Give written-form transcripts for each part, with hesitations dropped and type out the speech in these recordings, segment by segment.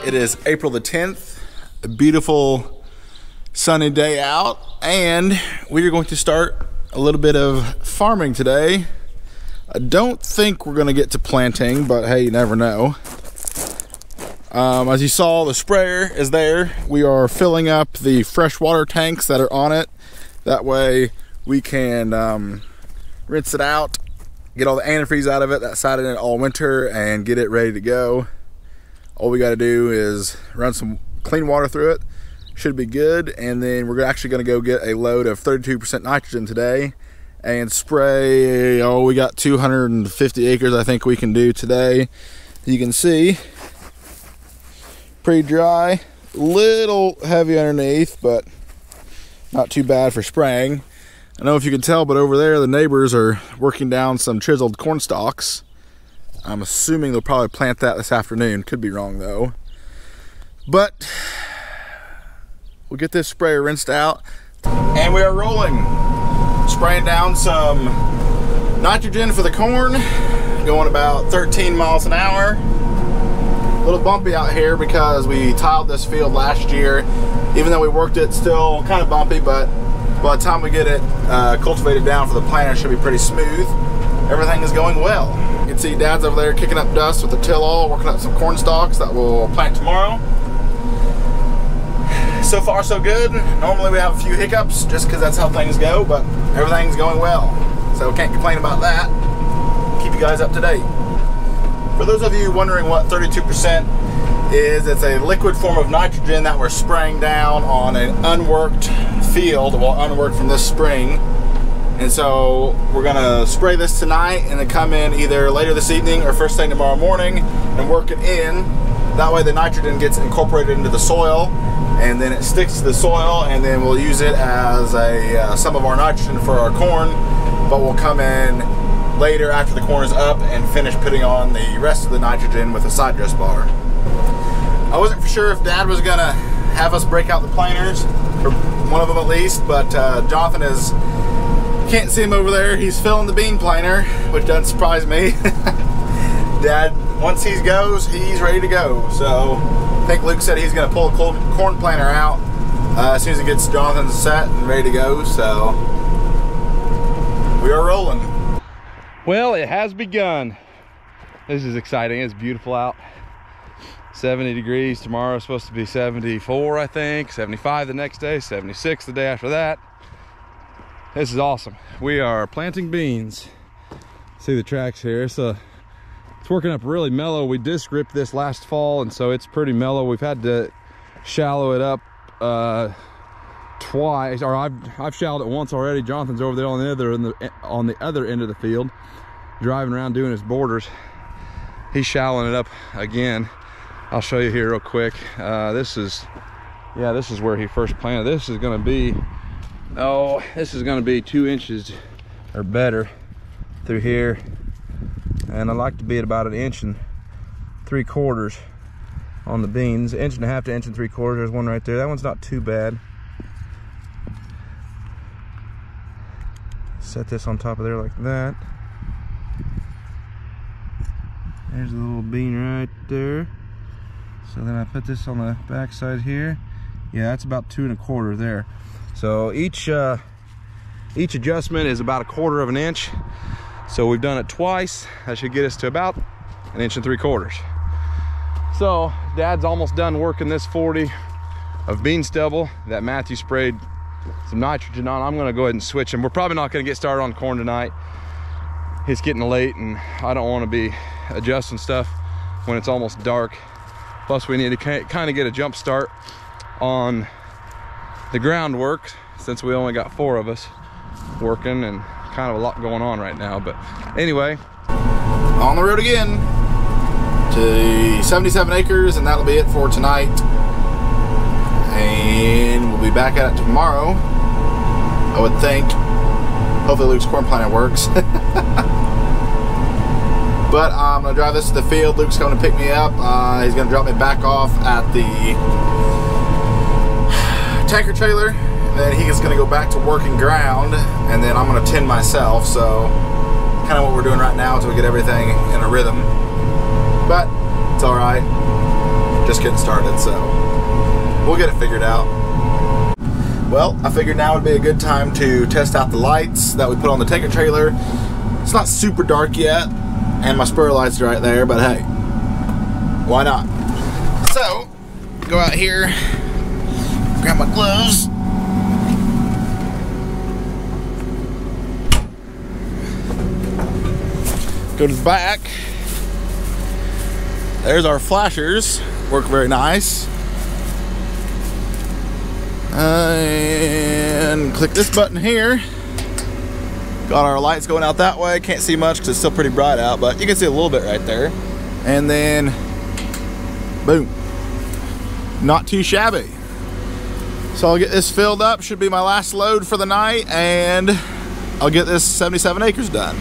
It is April the 10th, a beautiful sunny day out, and we are going to start a little bit of farming today. I don't think we're going to get to planting, but hey, you never know. As you saw, the sprayer is there. We are filling up the freshwater tanks that are on it. That way we can rinse it out, get all the antifreeze out of it that sat in it all winter, and get it ready to go. All we got to do is run some clean water through it. Should be good. And then we're actually going to go get a load of 32% nitrogen today and spray. Oh, we got 250 acres I think we can do today. You can see pretty dry, little heavy underneath, but not too bad for spraying. I don't know if you can tell, but over there the neighbors are working down some chiseled corn stalks. I'm assuming they'll probably plant that this afternoon. Could be wrong though. But we'll get this sprayer rinsed out and we are rolling. Spraying down some nitrogen for the corn, going about 13 miles an hour. A little bumpy out here because we tiled this field last year. Even though we worked it, still kind of bumpy, but by the time we get it cultivated down for the planter, it should be pretty smooth. Everything is going well. You can see Dad's over there kicking up dust with the till-all, working up some corn stalks that we'll plant tomorrow. So far so good. Normally we have a few hiccups just because that's how things go, but everything's going well. So can't complain about that. Keep you guys up to date. For those of you wondering what 32% is, it's a liquid form of nitrogen that we're spraying down on an unworked field, well, unworked from this spring. And so we're gonna spray this tonight and then come in either later this evening or first thing tomorrow morning and work it in. That way the nitrogen gets incorporated into the soil and then it sticks to the soil, and then we'll use it as some of our nitrogen for our corn, but we'll come in later after the corn is up and finish putting on the rest of the nitrogen with a side dress bar. I wasn't for sure if Dad was gonna have us break out the planters, or one of them at least, but Jonathan is, can't see him over there, he's filling the bean planter, which doesn't surprise me. Dad, once he goes, he's ready to go. So I think Luke said he's gonna pull a corn planter out as soon as he gets Jonathan set and ready to go, so we are rolling. Well, it has begun. This is exciting. It's beautiful out. 70 degrees tomorrow. It's supposed to be 74, I think. 75 the next day, 76 the day after that. This is awesome. We are planting beans. See the tracks here. It's working up really mellow. We disc ripped this last fall, and so it's pretty mellow. We've had to shallow it up twice, or I've shallowed it once already. Jonathan's over there on the other end of the field, driving around doing his borders. He's shallowing it up again. I'll show you here real quick. This is where he first planted. This is going to be, this is going to be 2 inches or better through here, and I like to be at about 1 3/4 inches on the beans. 1.5 inches to 1 3/4 inches. There's one right there. That one's not too bad. Set this on top of there like that. There's a little bean right there. So then I put this on the back side here. Yeah, that's about 2 1/4 there. So each adjustment is about 1/4 inch. So we've done it twice. That should get us to about 1 3/4 inches. So Dad's almost done working this 40 of bean stubble that Matthew sprayed some nitrogen on. I'm gonna go ahead and switch them. We're probably not gonna get started on corn tonight. It's getting late and I don't wanna be adjusting stuff when it's almost dark. Plus we need to kind of get a jump start on the groundwork since we only got 4 of us working and kind of a lot going on right now. But anyway, on the road again to 77 acres, and that'll be it for tonight. And we'll be back at it tomorrow, I would think. Hopefully Luke's corn planter works. But I'm gonna drive this to the field. Luke's going to pick me up. He's gonna drop me back off at the tanker trailer. Then he's gonna go back to working ground, and then I'm gonna tend myself. So kind of what we're doing right now until we get everything in a rhythm. But it's all right. just getting started, so we'll get it figured out. Well, I figured now would be a good time to test out the lights that we put on the tanker trailer. It's not super dark yet, and my spur lights are right there, but hey, why not? So, go out here, grab my gloves. Go to the back. There's our flashers. Work very nice. And click this button here. Got our lights going out that way. Can't see much because it's still pretty bright out, but you can see a little bit right there. And then, boom. Not too shabby. So I'll get this filled up. Should be my last load for the night, and I'll get this 77 acres done.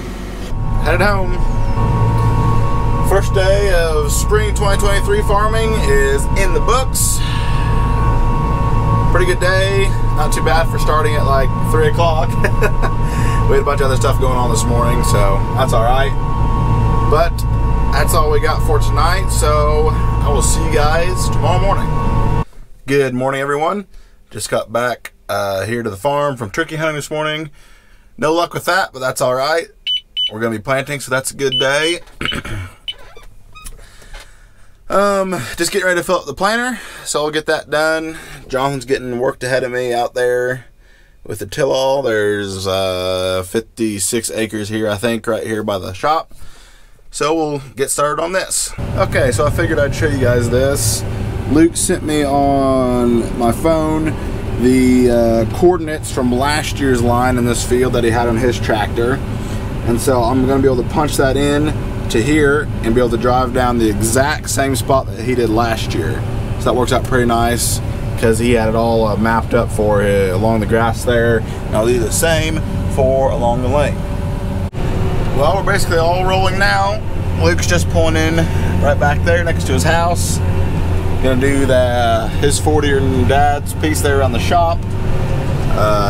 Headed home. First day of spring 2023 farming is in the books. Pretty good day. Not too bad for starting at like 3 o'clock. We had a bunch of other stuff going on this morning, so that's all right. But that's all we got for tonight, so I will see you guys tomorrow morning. Good morning, everyone. Just got back here to the farm from turkey hunting this morning. No luck with that, but that's all right. We're gonna be planting, so that's a good day. Just getting ready to fill up the planter, so I'll get that done. Jonathan's getting worked ahead of me out there with the till-all. There's 56 acres here, I think, right here by the shop. So we'll get started on this. Okay, so I figured I'd show you guys this. Luke sent me on my phone the coordinates from last year's line in this field that he had on his tractor. And so I'm going to be able to punch that in to here and be able to drive down the exact same spot that he did last year. So that works out pretty nice because he had it all mapped up for along the grass there. And I'll do the same for along the lane. Well, we're basically all rolling now. Luke's just pulling in right back there next to his house. Gonna do his 40 and Dad's piece there around the shop.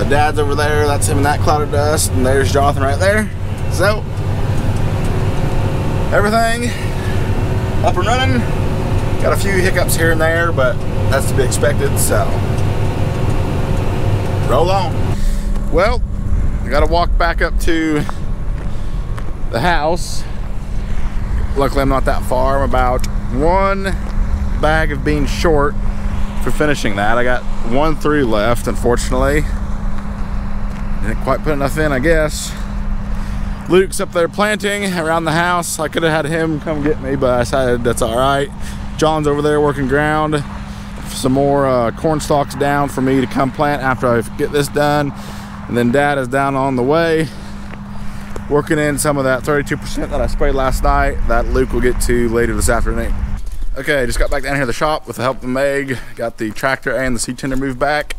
Dad's over there, that's him in that cloud of dust, and there's Jonathan right there. So, everything up and running. Got a few hiccups here and there, but that's to be expected, so roll on. Well, I gotta walk back up to the house. Luckily, I'm not that far. I'm about one bag of beans short for finishing that. I got 1 through left, unfortunately. Didn't quite put enough in, I guess. Luke's up there planting around the house. I could have had him come get me, but I decided that's all right. John's over there working ground. Some more corn stalks down for me to come plant after I get this done. And then Dad is down on the way, working in some of that 32% that I sprayed last night that Luke will get to later this afternoon. Okay, just got back down here to the shop with the help of Meg. Got the tractor and the seed tender moved back.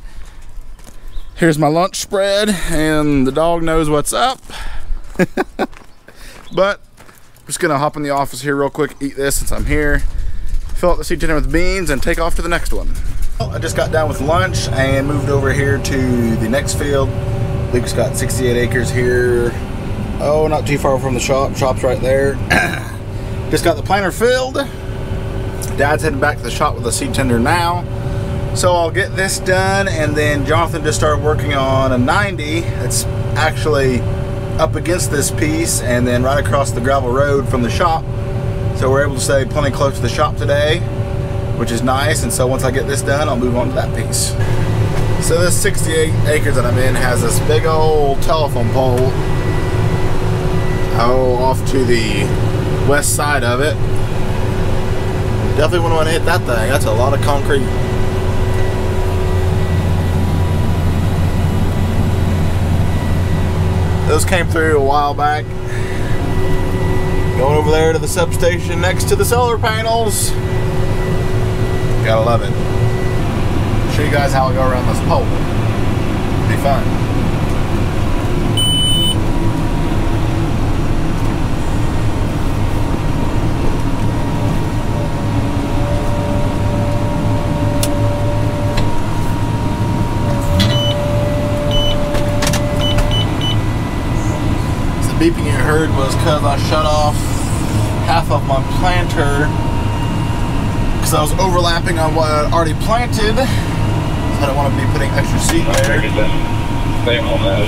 Here's my lunch spread, and the dog knows what's up. But I'm just gonna hop in the office here real quick, eat this since I'm here, fill up the seed tender with beans, and take off to the next one. Well, I just got done with lunch and moved over here to the next field. Luke's got 68 acres here. Oh, not too far from the shop. Shop's right there. Just got the planter filled. Dad's heading back to the shop with the seed tender now. So I'll get this done, and then Jonathan just started working on a 90. It's actually up against this piece and then right across the gravel road from the shop. So we're able to stay plenty close to the shop today, which is nice. And so once I get this done, I'll move on to that piece. So this 68 acres that I'm in has this big old telephone pole off to the west side of it. Definitely wouldn't want to hit that thing. That's a lot of concrete. Those came through a while back. Going over there to the substation next to the solar panels. Gotta love it. I'll show you guys how I go around this pole. It'll be fun. Beeping you heard was because I shut off half of my planter because because I was overlapping on what I'd already planted. So I don't want to be putting extra seed there. Same on that.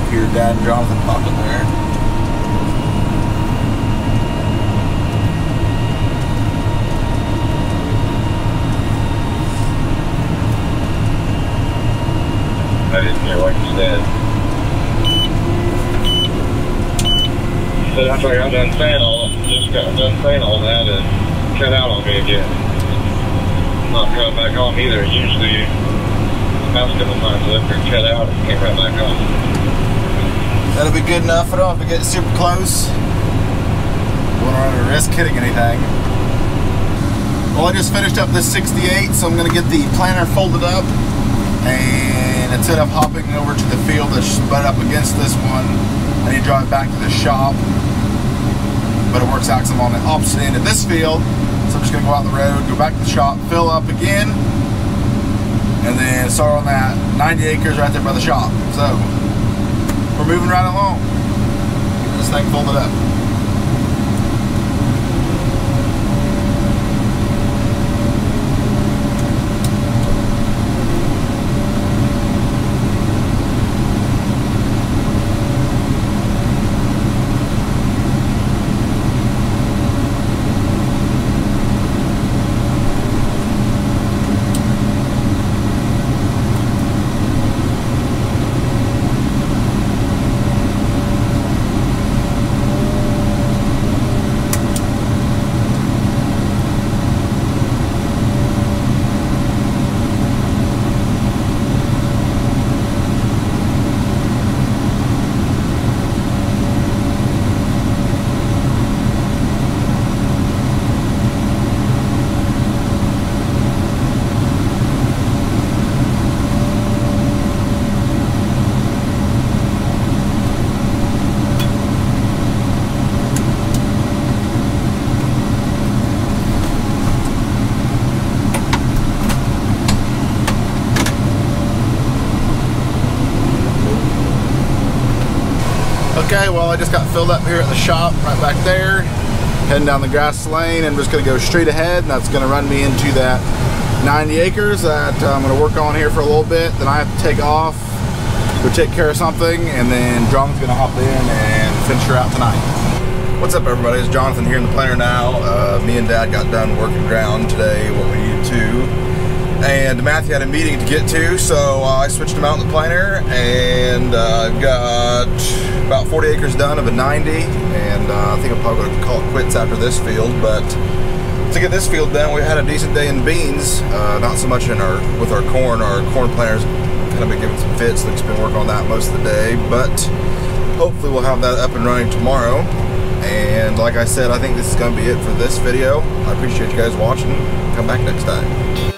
Hear Dad and Jonathan talking there. I didn't hear what you said. He said after I got done saying all that, and cut out on me again. I'm not coming back on either. Usually, the mouse couple times left or cut out and came right back on. That'll be good enough. I don't have to get super close. Won't run a risk hitting anything. Well, I just finished up this 68, so I'm going to get the planter folded up. And instead of hopping over to the field that's butt up against this one, I need to drive back to the shop. But it works out because I'm on the opposite end of this field. So I'm just going to go out the road, go back to the shop, fill up again, and then start on that 90 acres right there by the shop. So we're moving right along. Get this thing folded up. Okay, well I just got filled up here at the shop right back there, heading down the grass lane, and I'm just going to go straight ahead, and that's going to run me into that 90 acres that I'm going to work on here for a little bit. Then I have to take off, go take care of something, and then Jonathan's going to hop in and finish her out tonight. What's up everybody, it's Jonathan here in the planter now. Me and Dad got done working ground today, what we needed to. And Matthew had a meeting to get to, so I switched him out in the planter, and I've got about 40 acres done of a 90, and I think I'm probably going to call it quits after this field. But to get this field done, we had a decent day in beans, not so much in with our corn. Our corn planter's kind of been giving some fits, Luke's been working on that most of the day, but hopefully we'll have that up and running tomorrow. And like I said, I think this is going to be it for this video. I appreciate you guys watching. Come back next time.